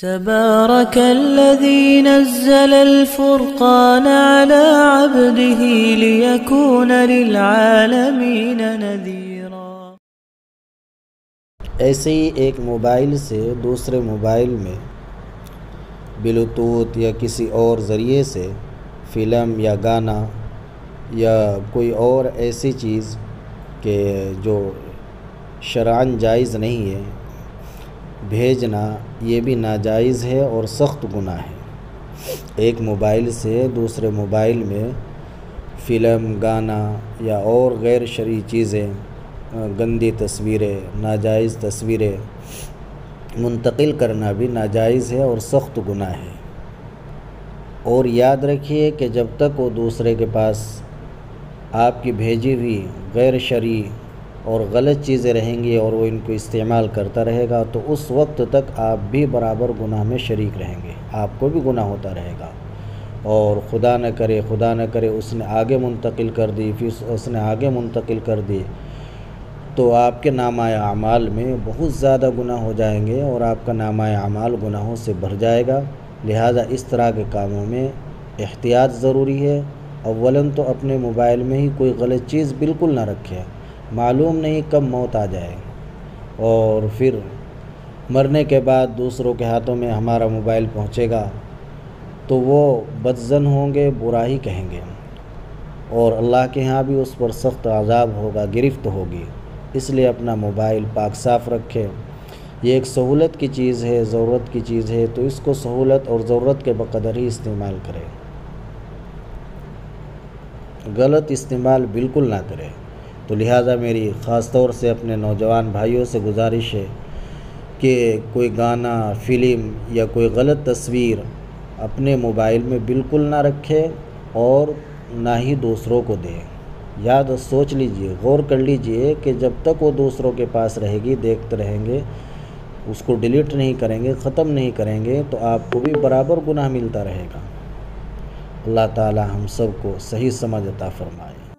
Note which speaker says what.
Speaker 1: تبارك الذي نزل الفرقان على عبده ليكون للعالمين نذيرا۔
Speaker 2: ایسے ہی ایک موبائل سے دوسرے موبائل میں بلوٹوتھ یا کسی اور ذریعے سے فلم یا گانا یا کوئی اور ایسی چیز کہ جو شرعاً جائز نہیں ہے بھیجنا، یہ بھی ناجائز ہے اور سخت گناہ ہے۔ ایک موبائل سے دوسرے موبائل میں فلم، گانا یا اور غیر شرعی چیزیں، گندی تصویریں، ناجائز تصویریں منتقل کرنا بھی ناجائز ہے اور سخت گناہ ہے۔ اور یاد رکھیے کہ جب تک وہ دوسرے کے پاس آپ کی بھیجی ہوئی غیر شرعی اور غلط چیزیں رہیں گی اور وہ ان کو استعمال کرتا رہے گا تو اس وقت تک آپ بھی برابر گناہ میں شریک رہیں گے، آپ کو بھی گناہ ہوتا رہے گا۔ اور خدا نہ کرے اس نے آگے منتقل کر دی، پھر اس نے آگے منتقل کر دی تو آپ کے نامہ اعمال میں بہت زیادہ گناہ ہو جائیں گے اور آپ کا نامہ اعمال گناہوں سے بھر جائے گا۔ لہٰذا اس طرح کے کاموں میں احتیاط ضروری ہے۔ اولاً تو اپنے موبائل میں ہی کوئی غلط چیز بالکل نہ رکھے، معلوم نہیں کب موت آ جائے اور پھر مرنے کے بعد دوسروں کے ہاتھوں میں ہمارا موبائل پہنچے گا تو وہ بدظن ہوں گے، برا ہی کہیں گے اور اللہ کے ہاں بھی اس پر سخت عذاب ہوگا، گرفت ہوگی۔ اس لیے اپنا موبائل پاک صاف رکھے۔ یہ ایک سہولت کی چیز ہے، ضرورت کی چیز ہے، تو اس کو سہولت اور ضرورت کے بقدر ہی استعمال کرے، غلط استعمال بالکل نہ کرے۔ تو لہٰذا میری خاص طور سے اپنے نوجوان بھائیوں سے گزارش ہے کہ کوئی گانا، فلم یا کوئی غلط تصویر اپنے موبائل میں بالکل نہ رکھے اور نہ ہی دوسروں کو دے۔ سوچ لیجئے، غور کر لیجئے کہ جب تک وہ دوسروں کے پاس رہے گی، دیکھتے رہیں گے، اس کو ڈیلیٹ نہیں کریں گے، ختم نہیں کریں گے تو آپ کو بھی برابر گناہ ملتا رہے گا۔ اللہ تعالی ہم سب کو صحیح سمجھ عطا فرمائے۔